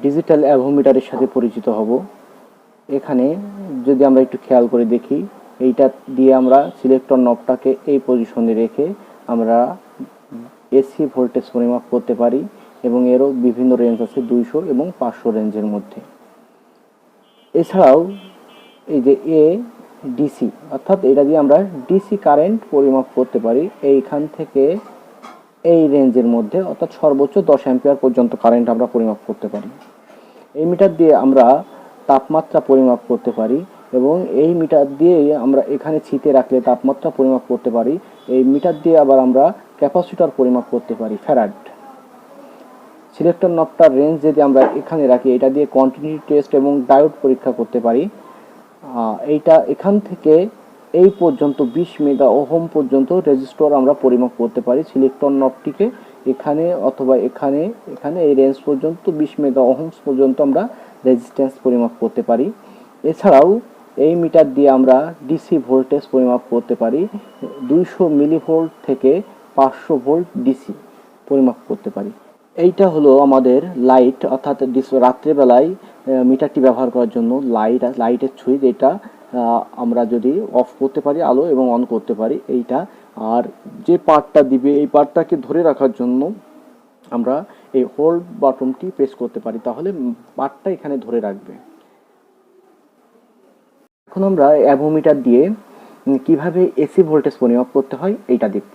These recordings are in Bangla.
ডিজিটাল অ্যাভোমিটারের সাথে পরিচিত হব। এখানে যদি আমরা একটু খেয়াল করে দেখি, এইটা দিয়ে আমরা সিলেক্টর নবটাকে এই পজিশনে রেখে আমরা এসি ভোল্টেজ পরিমাপ করতে পারি এবং এরও বিভিন্ন রেঞ্জ আছে 200 এবং 500 রেঞ্জের মধ্যে। এছাড়াও এই যে ডিসি, অর্থাৎ এটা দিয়ে আমরা ডিসি কারেন্ট পরিমাপ করতে পারি এইখান থেকে এই রেঞ্জের মধ্যে, অর্থাৎ সর্বোচ্চ 10 অ্যাম্পিয়ার পর্যন্ত কারেন্ট আমরা পরিমাপ করতে পারি। এই মিটার দিয়ে আমরা তাপমাত্রা পরিমাপ করতে পারি এবং এই মিটার দিয়ে আমরা এখানে ছিটে রাখলে তাপমাত্রা পরিমাপ করতে পারি। এই মিটার দিয়ে আবার আমরা ক্যাপাসিটর পরিমাপ করতে পারি, ফ্যারাড। সিলেক্টর নবটার রেঞ্জ যদি আমরা এখানে রাখি, এটা দিয়ে কন্টিনিউটি টেস্ট এবং ডায়োড পরীক্ষা করতে পারি। এইটা এখান থেকে এই পর্যন্ত 20 মেগা ওহম পর্যন্ত রেজিস্টর আমরা পরিমাপ করতে পারি। সিলেক্টর নবটিকে এখানে অথবা এখানে এই রেঞ্জ পর্যন্ত 20 মেগা ওহমস পর্যন্ত আমরা রেজিস্ট্যান্স পরিমাপ করতে পারি। এছাড়াও এই মিটার দিয়ে আমরা ডিসি ভোল্টেজ পরিমাপ করতে পারি। 200 মিলিভোল্ট থেকে 500 ভোল্ট ডিসি পরিমাপ করতে পারি। এইটা হলো আমাদের লাইট, অর্থাৎ রাত্রেবেলায় মিটারটি ব্যবহার করার জন্য লাইটের সুইচ। এটা আমরা যদি অফ করতে পারি আলো এবং অন করতে পারি এইটা। আর যে পার্টটা দিবে এই পার্টটাকে ধরে রাখার জন্য আমরা এই হোল্ড বাটনটি প্রেস করতে পারি, তাহলে পার্টটা এখানে ধরে রাখবে। এখন আমরা অ্যাভোমিটার দিয়ে কিভাবে এসি ভোল্টেজ পরিমাপ করতে হয় এইটা দেখব।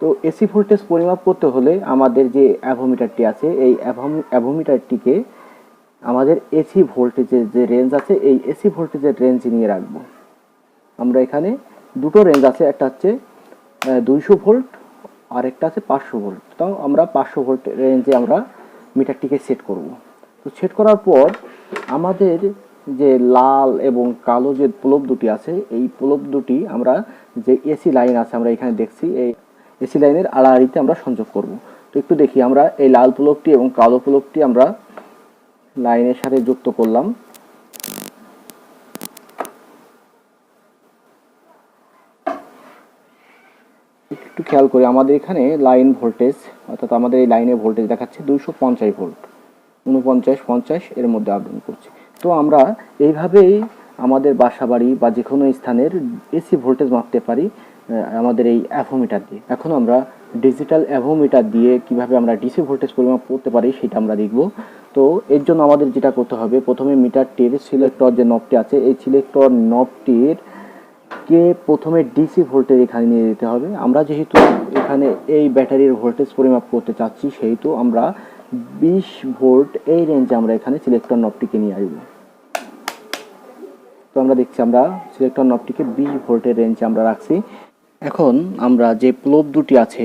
তো এসি ভোল্টেজ পরিমাপ করতে হলে আমাদের যে অ্যাভোমিটারটি আছে, এই অ্যাভোমিটারটিকে আমাদের এসি ভোল্টেজের যে রেঞ্জ আছে এই এসি ভোল্টেজের রেঞ্জে নিয়ে রাখবো। আমরা এখানে দুটো রেঞ্জ আছে, একটা হচ্ছে 200 ভোল্ট আর একটা আছে 500 ভোল্ট। তো আমরা 500 ভোল্ট রেঞ্জে আমরা মিটারটিকে সেট করব। তো সেট করার পর আমাদের যে লাল এবং কালো যে প্রোব দুটি আছে, এই প্রোব দুটি আমরা যে এসি লাইন আছে আমরা এখানে দেখছি, এই এসি লাইনের আড়াআড়িতে আমরা সংযোগ করব। তো একটু দেখি, আমরা এই লাল প্রোবটি এবং কালো প্রোবটি আমরা লাইনের সাথে যুক্ত করলাম। একটু খেয়াল করি, আমাদের এখানে লাইন ভোল্টেজ, অর্থাৎ আমাদের এই লাইনে ভোল্টেজ দেখাচ্ছে 250 ভোল্ট, 49, 50 এর মধ্যে আপডাউন করছে। তো আমরা এইভাবেই আমাদের বাসা বাড়ি বা যে কোনো স্থানের এসি ভোল্টেজ মাপতে পারি আমাদের এই অ্যাভোমিটার দিয়ে। এখন আমরা ডিজিটাল অ্যাভোমিটার দিয়ে কিভাবে আমরা ডিসি ভোল্টেজ পরিমাপ করতে পারি সেটা আমরা দেখব। তো এর জন্য আমাদের যেটা করতে হবে, প্রথমে মিটারটির সিলেক্টর যে নবটি আছে, এই সিলেক্টর নবটির কে প্রথমে ডিসি ভোল্টেজ এখানে নিয়ে যেতে হবে। আমরা যেহেতু এখানে এই ব্যাটারির ভোল্টেজ পরিমাপ করতে চাচ্ছি, সেহেতু আমরা 20 ভোল্ট এই রেঞ্জে আমরা এখানে সিলেক্টর নবটিকে নিয়ে আসবো। তো আমরা দেখছি আমরা সিলেক্টর নবটিকে 20 ভোল্টের রেঞ্জে আমরা রাখছি। এখন আমরা যে প্রোব দুটি আছে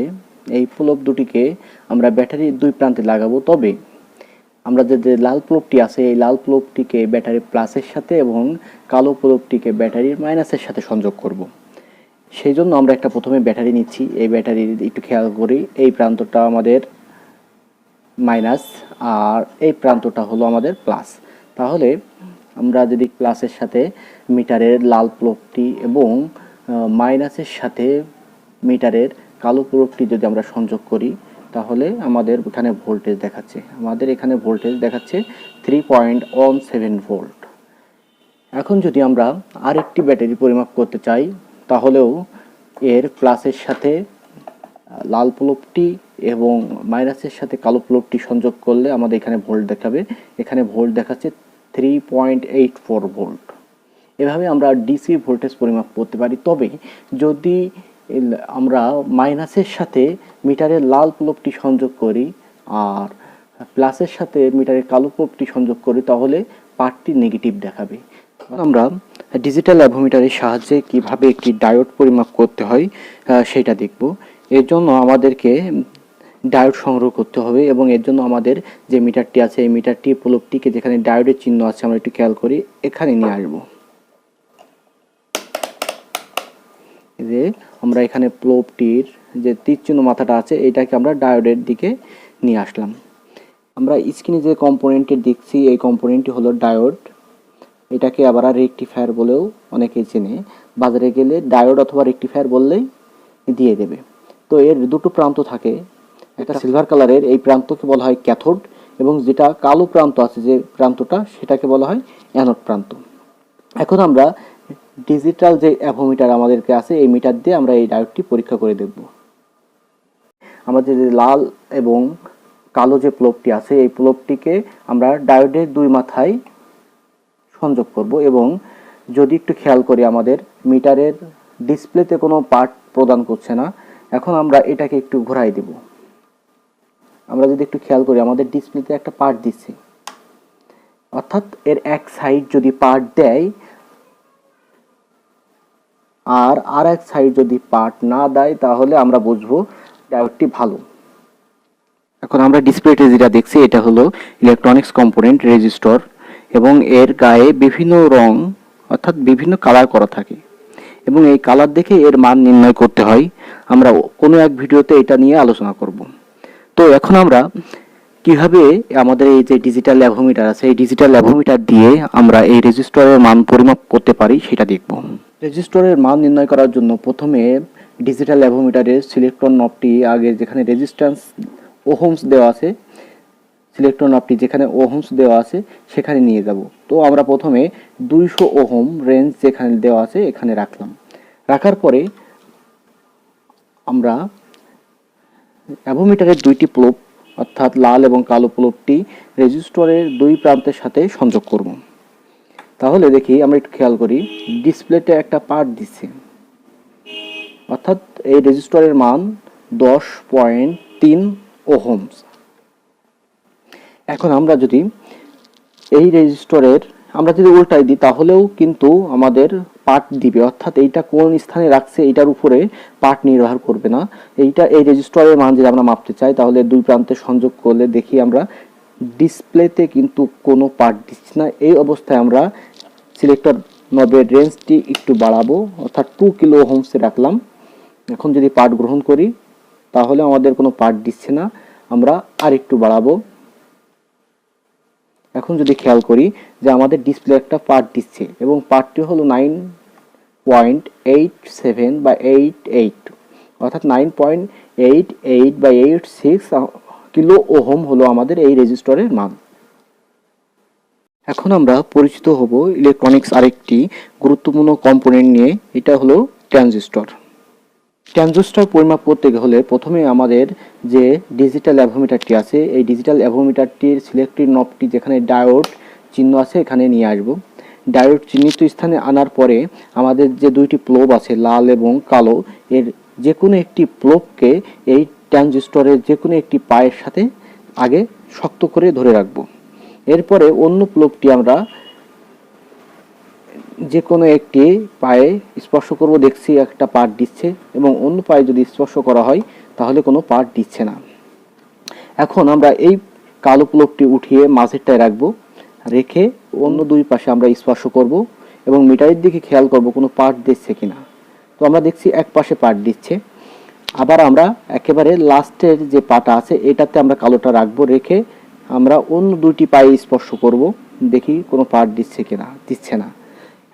এই প্রোব দুটিকে আমরা ব্যাটারির দুই প্রান্তে লাগাবো। তবে আমরা যে লাল প্রোবটি আছে এই লাল প্রোবটিকে ব্যাটারি প্লাসের সাথে এবং কালো প্রোবটিকে ব্যাটারির মাইনাসের সাথে সংযোগ করব। সেই জন্য আমরা একটা প্রথমে ব্যাটারি নিচ্ছি। এই ব্যাটারির একটু খেয়াল করি, এই প্রান্তটা আমাদের মাইনাস আর এই প্রান্তটা হলো আমাদের প্লাস। তাহলে আমরা যদি প্লাসের সাথে মিটারের লাল প্রোবটি এবং মাইনাসের সাথে মিটারের কালো প্রোবটি যদি আমরা সংযোগ করি, তাহলে আমাদের এখানে ভোল্টেজ দেখাচ্ছে, আমাদের এখানে ভোল্টেজ দেখাচ্ছে 3.17 ভোল্ট। এখন যদি আমরা আরেকটি ব্যাটারি পরিমাপ করতে চাই, তাহলেও এর প্লাসের সাথে লাল প্রোবটি এবং মাইনাসের সাথে কালো প্রোবটি সংযোগ করলে আমাদের এখানে ভোল্ট দেখাবে। এখানে ভোল্ট দেখাচ্ছে 3.84 ভোল্ট। এভাবে আমরা ডিসি ভোল্টেজ পরিমাপ করতে পারি। তবে যদি আমরা মাইনাসের সাথে মিটারের লাল প্রোবটি সংযোগ করি আর প্লাসের সাথে মিটারের কালো প্রোবটি সংযোগ করি, তাহলে পার্টটি নেগেটিভ দেখাবে। আমরা ডিজিটাল অ্যাভোমিটারের সাহায্যে কিভাবে একটি ডায়োড পরিমাপ করতে হয় সেটা দেখব। এর জন্য আমাদেরকে ডায়োড সংগ্রহ করতে হবে এবং এর জন্য আমাদের যে মিটারটি আছে এই মিটারটি প্রোবটিকে যেখানে ডায়োডের চিহ্ন আছে আমরা একটু খেয়াল করি, এখানে নিয়ে আসবো। যে আমরা এখানে প্রোবটির যে তীর চিহ্ন মাথাটা আছে এটাকে আমরা ডায়োডের দিকে নিয়ে আসলাম। আমরা স্ক্রিনে যে কম্পোনেন্টটি দেখছি এই কম্পোনেন্টটি হলো ডায়োড। এটাকে আবার রেকটিফায়ার বলেও অনেকেই চেনে। বাজারে গেলে ডায়োড অথবা রেকটিফায়ার বললেই দিয়ে দেবে। তো এর দুটো প্রান্ত থাকে, একটা সিলভার কালারের, এই প্রান্তকে বলা হয় ক্যাথোড এবং যেটা কালো প্রান্ত আছে যে প্রান্তটা সেটাকে বলা হয় অ্যানোড প্রান্ত। এখন আমরা ডিজিটাল যে অ্যাভোমিটার আমাদেরকে আছে এই মিটার দিয়ে আমরা এই ডায়োডটি পরীক্ষা করে দেখব। আমাদের যে লাল এবং কালো যে প্লোবটি আছে এই প্লোবটিকে আমরা ডায়োডের দুই মাথায় সংযোগ করব এবং যদি একটু খেয়াল করি আমাদের মিটারের ডিসপ্লেতে কোনো পার্ট প্রদান করছে না। এখন আমরা এটাকে একটু ঘোরাই দেব। আমরা যদি একটু খেয়াল করি আমাদের ডিসপ্লেতে একটা পার্ট দিচ্ছে, অর্থাৎ এর এক সাইড যদি পার্ট দেয় আর এক সাইড যদি পার্ট না দেয় তাহলে আমরা বুঝবো ডায়োডটি ভালো। এখন আমরা ডিসপ্লেতে যেটা দেখছি এটা হলো ইলেকট্রনিক্স কম্পোনেন্ট রেজিস্টর এবং এর গায়ে বিভিন্ন রং অর্থাৎ বিভিন্ন কালার করা থাকে এবং এই কালার দেখে এর মান নির্ণয় করতে হয়। আমরা কোনো এক ভিডিওতে এটা নিয়ে আলোচনা করব। তো এখন আমরা কিভাবে আমাদের এই যে ডিজিটাল অ্যাভোমিটার আছে এই ডিজিটাল অ্যাভোমিটার দিয়ে আমরা এই রেজিস্টরের মান পরিমাপ করতে পারি সেটা দেখব। রেজিস্টরের মান নির্ণয় করার জন্য প্রথমে ডিজিটাল অ্যাভোমিটারের সিলেক্টর নবটি আগে যেখানে রেজিস্ট্যান্স ওহমস দেওয়া আছে সিলেক্টর নবটি যেখানে ওহমস দেওয়া আছে সেখানে নিয়ে যাব। তো আমরা প্রথমে 200 ওহম রেঞ্জ যেখানে দেওয়া আছে এখানে রাখলাম। রাখার পরে আমরা অ্যাভোমিটারের দুইটি প্লোব অর্থাৎ লাল এবং কালো প্লোবটি রেজিস্টরের দুই প্রান্তের সাথে সংযোগ করব। তাহলে দেখি আমরা একটু খেয়াল করি ডিসপ্লেতে একটা পার্ট দিচ্ছে, অর্থাৎ এই রেজিস্টরের মান 10.3 ওহমস। এখন আমরা যদি এই রেজিস্টরের আমরা যদি উল্টাই দিই তাহলেও কিন্তু আমাদের পার্ট দিবে, অর্থাৎ এইটা কোন স্থানে রাখছে এইটার উপরে পার্ট নির্ভর করবে না। এইটা এই রেজিস্টরের মান যদি আমরা মাপতে চাই তাহলে দুই প্রান্তে সংযোগ করলে দেখি আমরা ডিসপ্লেতে কিন্তু কোনো পার্ট দিচ্ছি না। এই অবস্থায় আমরা সিলেক্টর নবের রেঞ্জটি একটু বাড়াবো, অর্থাৎ 2 কিলো ওহমসে রাখলাম। এখন যদি পার্ট গ্রহণ করি তাহলে আমাদের কোনো পার্ট দিচ্ছে না, আমরা আর একটু বাড়াবো। এখন যদি খেয়াল করি যে আমাদের ডিসপ্লে একটা পার্ট দিচ্ছে এবং পার্টটি হলো 9.87 বা 88, অর্থাৎ 9.88 বা 86 কিলো ওহম হলো আমাদের এই রেজিস্টরের মান। এখন আমরা পরিচিত হব ইলেকট্রনিক্স আরেকটি গুরুত্বপূর্ণ কম্পোনেন্ট নিয়ে, এটা হলো ট্রানজিস্টর। ট্রানজিস্টর পরিমাপ করতে হলে প্রথমে আমাদের যে ডিজিটাল অ্যাভোমিটারটি আছে এই ডিজিটাল অ্যাভোমিটারটির সিলেক্টর নবটি যেখানে ডায়োড চিহ্ন আছে এখানে নিয়ে আসব। ডায়োড চিহ্নিত স্থানে আনার পরে আমাদের যে দুইটি প্লোব আছে লাল এবং কালো এর যে কোনো একটি প্লোবকে এই ট্রানজিস্টরের যে কোনো একটি পায়ের সাথে আগে শক্ত করে ধরে রাখব। এরপরে অন্য প্লোবটি আমরা যে কোনো একটি পায়ে স্পর্শ করব, দেখছি একটা পার্ট দিচ্ছে এবং অন্য পায়ে যদি স্পর্শ করা হয় তাহলে কোনো পার্ট দিচ্ছে না। এখন আমরা এই কালো প্লোবটি উঠিয়ে মাঝেরটায় রাখবো, রেখে অন্য দুই পাশে আমরা স্পর্শ করব এবং মিটারের দিকে খেয়াল করব কোনো পার্ট দিচ্ছে কিনা। তো আমরা দেখছি এক পাশে পার্ট দিচ্ছে। আবার আমরা একেবারে লাস্টের যে পাটা আছে এটাতে আমরা কালোটা রাখবো, রেখে আমরা অন্য দুইটি পায়ে স্পর্শ করব, দেখি কোনো পার্ট দিচ্ছে কিনা, দিচ্ছে না।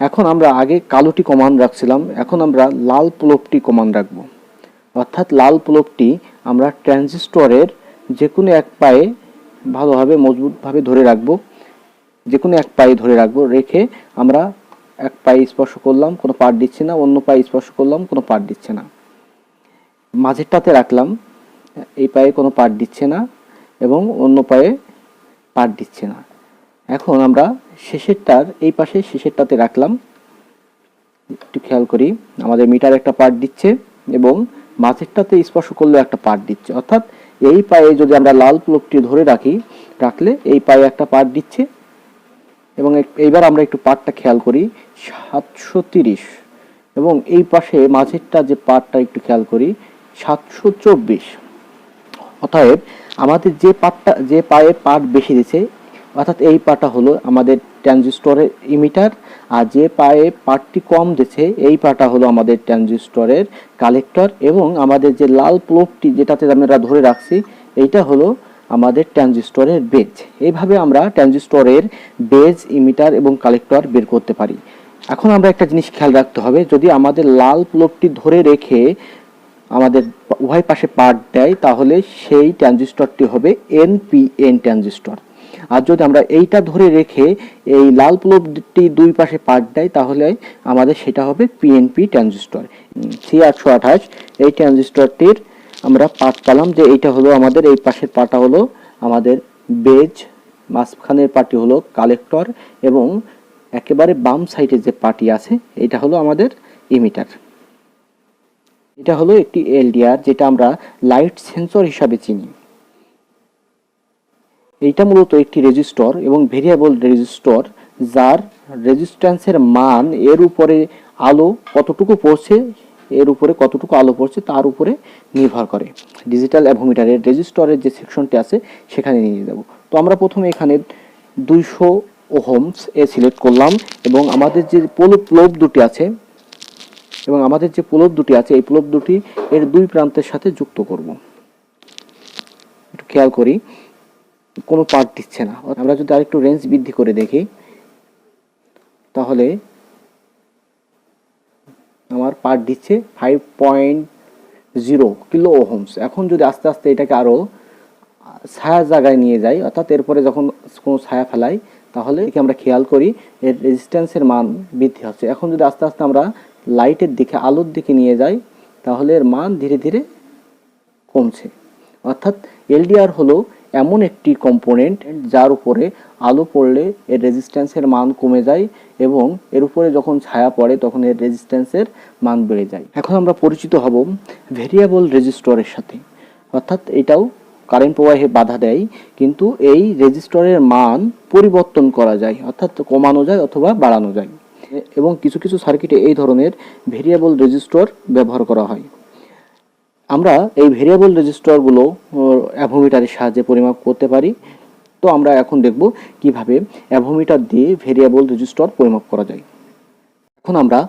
এখন আমরা আগে কালোটি কমান্ড রাখছিলাম, এখন আমরা লাল প্লোবটি কমান্ড রাখবো, অর্থাৎ লাল প্লোবটি আমরা ট্রানজিস্টরের যে কোনো এক পায়ে ভালোভাবে মজবুতভাবে ধরে রাখবো, যে কোনো এক পায়ে ধরে রাখবো, রেখে আমরা এক পায়ে স্পর্শ করলাম কোনো পার্ট দিচ্ছে না, অন্য পায়ে স্পর্শ করলাম কোনো পার্ট দিচ্ছে না। মাঝেরটাতে রাখলাম, এই পায়ে কোনো পার্ট দিচ্ছে না এবং অন্য পায়ে পার্ট দিচ্ছে না। এখন আমরা শেষেরটার এই পাশে শেষেরটাতে রাখলাম, একটু খেয়াল করি আমাদের মিটার একটা পার্ট দিচ্ছে এবং মাঝেরটাতে স্পর্শ করলে একটা পার্ট দিচ্ছে, অর্থাৎ এই পায়ে যদি আমরা লাল প্লোবটি ধরে রাখলে এই পায়ে একটা পার্ট দিচ্ছে। এবং এইবার আমরা একটু পার্টটা খেয়াল করি 730 এবং এই পাশে মাঝেরটা যে পার্টটা একটু খেয়াল করি 724। অতএব আমাদের যে পায়ে পার্ট বেশি দিচ্ছে অর্থাৎ এই পাটা হলো আমাদের ট্রানজিস্টরের ইমিটার, আর যে পায়ে পার্টটি কম দিচ্ছে এই পাটা হলো আমাদের ট্রানজিস্টরের কালেক্টর, এবং আমাদের যে লাল প্লোবটি যেটাতে আমরা ধরে রাখছি এইটা হলো আমাদের ট্রানজিস্টরের বেজ। এইভাবে আমরা ট্রানজিস্টরের বেজ, ইমিটার এবং কালেক্টর বের করতে পারি। এখন আমরা একটা জিনিস খেয়াল রাখতে হবে, যদি আমাদের লাল প্লোবটি ধরে রেখে আমাদের উভয় পাশে পার্ট দেয় তাহলে সেই ট্রানজিস্টরটি হবে এনপিএন ট্রানজিস্টর। আর যদি আমরা এইটা ধরে রেখে এই লাল প্লোবটি দুই পাশে পার্ট দেয় তাহলে আমাদের সেটা হবে পিএনপি ট্রানজিস্টর। C828 এই ট্রানজিস্টরটির আমরা পার্ট পেলাম যে এইটা হলো আমাদের এই পাশের পার্টটা হলো আমাদের বেজ, মাঝখানের পার্টি হলো কালেক্টর এবং একেবারে বাম সাইডে যে পার্টি আছে এটা হলো আমাদের ইমিটার। এটা হলো একটি এলডিআর যেটা আমরা লাইট সেন্সর হিসাবে চিনি। এইটা মূলত একটি রেজিস্টর এবং ভেরিয়েবল রেজিস্টর, যার রেজিস্ট্যান্সের মান এর উপরে আলো কতটুকু পড়ছে, এর উপরে কতটুকু আলো পড়ছে তার উপরে নির্ভর করে। ডিজিটাল অ্যাভোমিটারের রেজিস্টরের যে সেকশনটি আছে সেখানে নিয়ে যাব। তো আমরা প্রথমে এখানে 200 ওহমস এ সিলেক্ট করলাম এবং আমাদের যে প্লোব দুটি আছে এই প্লোব দুটি এর দুই প্রান্তের সাথে যুক্ত করব। একটু খেয়াল করি, কোনো পার্ট দিচ্ছে না। আমরা যদি আরেকটু রেঞ্জ বৃদ্ধি করে দেখি তাহলে আমার পার্ট দিচ্ছে 5.0 কিলো ওহমস। এখন যদি আস্তে আস্তে এটাকে আরো ছায়া জায়গায় নিয়ে যাই, অর্থাৎ এরপরে যখন কোনো ছায়া ফেলাই তাহলে আমরা খেয়াল করি এর রেজিস্ট্যান্সের মান বৃদ্ধি হচ্ছে। এখন যদি আস্তে আস্তে আমরা লাইটের দিকে, আলোর দিকে নিয়ে যাই তাহলে এর মান ধীরে ধীরে কমছে। অর্থাৎ এলডিআর হলো এমন একটি কম্পোনেন্ট যার উপরে আলো পড়লে এর রেজিস্ট্যান্সের মান কমে যায় এবং এর উপরে যখন ছায়া পড়ে তখন এর রেজিস্ট্যান্সের মান বেড়ে যায়। এখন আমরা পরিচিত হব ভেরিয়েবল রেজিস্টরের সাথে। অর্থাৎ এটাও কারেন্ট প্রবাহে বাধা দেয়, কিন্তু এই রেজিস্টরের মান পরিবর্তন করা যায়, অর্থাৎ কমানো যায় অথবা বাড়ানো যায়। এবং কিছু কিছু সার্কিটে এই ধরনের ভেরিয়েবল রেজিস্টর ব্যবহার করা হয়। আমরা এই ভেরিয়েবল রেজিস্টরগুলো অ্যাভোমিটারের সাহায্যে পরিমাপ করতে পারি। তো আমরা এখন দেখব কিভাবে অ্যাভোমিটার দিয়ে ভেরিয়েবল রেজিস্টর পরিমাপ করা যায়। এখন আমরা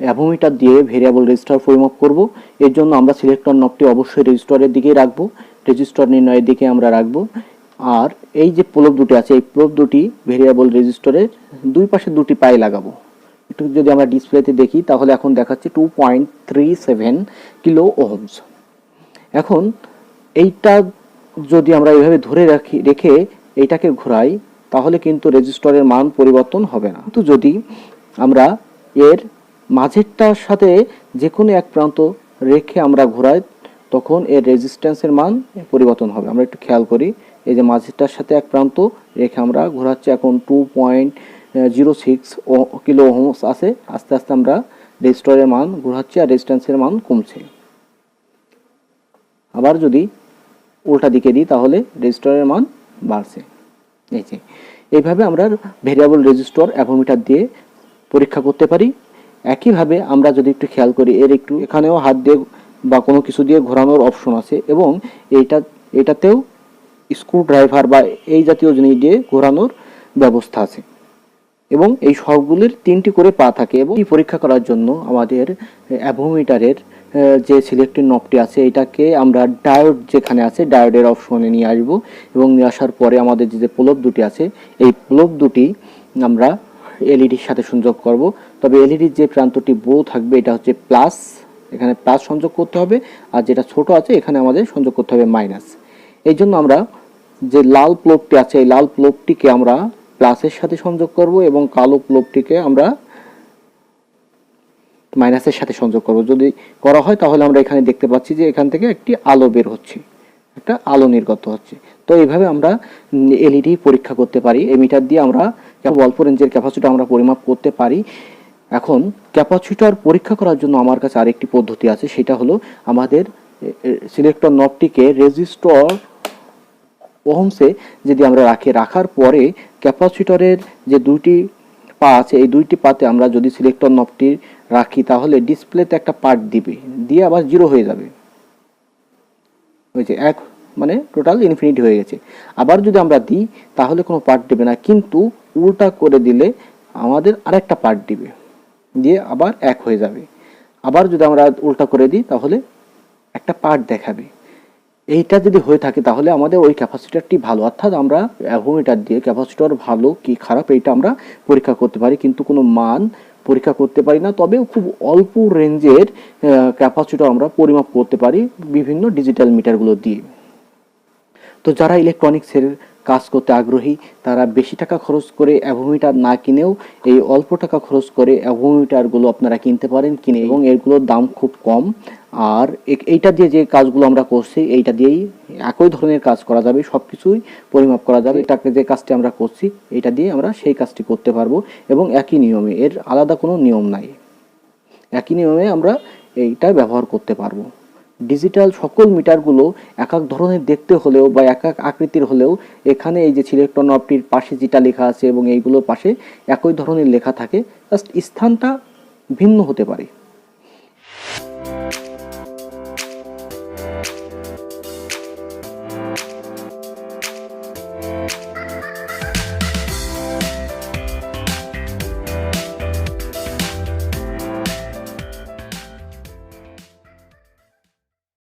অ্যাভোমিটার দিয়ে ভেরিয়েবল রেজিস্টর পরিমাপ করব। এর জন্য আমরা সিলেক্টর নবটি অবশ্যই রেজিস্টরের দিকেই রাখবো, রেজিস্টর নির্ণয়ের দিকে আমরা রাখবো। আর এই যে প্লোব দুটি আছে এই প্লোব দুটি ভেরিয়েবল রেজিস্টরের দুই পাশে দুটি পায়ে লাগাবো। একটু যদি আমরা ডিসপ্লেতে দেখি তাহলে এখন দেখাচ্ছে 2.37 কিলো ওহমস। এখন এইটা যদি আমরা এইভাবে ধরে রেখে এইটাকে ঘোরাই তাহলে কিন্তু রেজিস্টরের মান পরিবর্তন হবে না। কিন্তু যদি আমরা এর মাঝেরটার সাথে যে কোনো এক প্রান্ত রেখে আমরা ঘোরাই তখন এর রেজিস্ট্যান্সের মান পরিবর্তন হবে। আমরা একটু খেয়াল করি, এই যে মাঝেরটার সাথে এক প্রান্ত রেখে আমরা ঘোরাচ্ছি, এখন 2.06 কিলো ওহমস আছে। আস্তে আস্তে আমরা রেজিস্টরের মান ঘোরাচ্ছি আর রেজিস্ট্যান্সের মান কমছে। আবার যদি উল্টা দিকে দিই তাহলে রেজিস্টরের মান বাড়ছে। এইভাবে আমরা ভেরিয়েবল রেজিস্টর অ্যাভোমিটার দিয়ে পরীক্ষা করতে পারি। একইভাবে আমরা যদি একটু খেয়াল করি, এর একটু এখানেও হাত দিয়ে বা কোনো কিছু দিয়ে ঘোরানোর অপশন আছে এবং এটাতেও স্ক্রু ড্রাইভার বা এই জাতীয় জিনিস দিয়ে ঘোরানোর ব্যবস্থা আছে এবং এই সবগুলির 3টি করে পা থাকে। এবং এই পরীক্ষা করার জন্য আমাদের অ্যাভোমিটারের যে সিলেক্টিভ নবটি আছে এটাকে আমরা ডায়োড যেখানে আছে ডায়োডের অপশনে নিয়ে আসব এবং নিয়ে আসার পরে আমাদের যে প্লোব দুটি আছে এই প্লোব দুটি আমরা এলইডির সাথে সংযোগ করব। তবে এলইডির যে প্রান্তটি বড় থাকবে এটা হচ্ছে প্লাস, এখানে প্লাস সংযোগ করতে হবে, আর যেটা ছোট আছে এখানে আমাদের সংযোগ করতে হবে মাইনাস। এই জন্য আমরা যে লাল প্লোবটি আছে এই লাল প্লোবটিকে আমরা প্লাসের সাথে সংযোগ করব এবং কালো প্লোবটিকে আমরা মাইনাসের সাথে সংযোগ করব। যদি করা হয় তাহলে আমরা এখানে দেখতে পাচ্ছি যে এখান থেকে একটি আলো বের হচ্ছে, একটা আলো নির্গত হচ্ছে। তো এইভাবে আমরা এলইডি পরীক্ষা করতে পারি। এমিটার দিয়ে আমরা অল্প রেঞ্জের ক্যাপাসিটর আমরা পরিমাপ করতে পারি। এখন ক্যাপাসিটর পরীক্ষা করার জন্য আমার কাছে আরেকটি পদ্ধতি আছে, সেটা হলো আমাদের সিলেক্টর নবটিকে রেজিস্টর ওহমসে যদি আমরা রাখার পরে ক্যাপাসিটরের যে দুইটি পা আছে এই দুইটি পাতে আমরা যদি সিলেক্টর নবটি রাখি তাহলে ডিসপ্লেতে একটা পার্ট দিবে, দিয়ে আবার 0 হয়ে যাবে, হয়েছে এক, মানে টোটাল ইনফিনিটি হয়ে গেছে। আবার যদি আমরা দিই তাহলে কোনো পার্ট দেবে না, কিন্তু উল্টা করে দিলে আমাদের আরেকটা পার্ট দিবে, দিয়ে আবার 1 হয়ে যাবে। আবার যদি আমরা উল্টা করে দিই তাহলে একটা পার্ট দেখাবে। এইটা যদি হয়ে থাকে তাহলে আমাদের ওই ক্যাপাসিটরটি ভালো, অর্থাৎ আমরা অ্যাভোমিটার দিয়ে ক্যাপাসিটর ভালো কি খারাপ এইটা আমরা পরীক্ষা করতে পারি, কিন্তু কোনো মান পরীক্ষা করতে পারি না, তবে খুব অল্প রেঞ্জের ক্যাপাসিটর আমরা পরিমাপ করতে পারি বিভিন্ন ডিজিটাল মিটারগুলো দিয়ে। তো যারা ইলেকট্রনিক্সের কাজ করতে আগ্রহী তারা বেশি টাকা খরচ করে অ্যাভোমিটার না কিনেও এই অল্প টাকা খরচ করে অ্যাভোমিটারগুলো আপনারা কিনতে পারেন কিনে, এবং এগুলোর দাম খুব কম। আর এইটা দিয়ে যে কাজগুলো আমরা করছি এইটা দিয়েই একই ধরনের কাজ করা যাবে, সব কিছুই পরিমাপ করা যাবে। এটাকে যে কাজটি আমরা করছি এইটা দিয়ে আমরা সেই কাজটি করতে পারবো, এবং একই নিয়মে, এর আলাদা কোনো নিয়ম নাই, একই নিয়মে আমরা এইটা ব্যবহার করতে পারবো। ডিজিটাল সকল মিটারগুলো এক এক ধরনের দেখতে হলেও বা এক এক আকৃতির হলেও এখানে এই যে সিলেক্টর নবটির পাশে যেটা লেখা আছে এবং এইগুলোর পাশে একই ধরনের লেখা থাকে, জাস্ট স্থানটা ভিন্ন হতে পারে।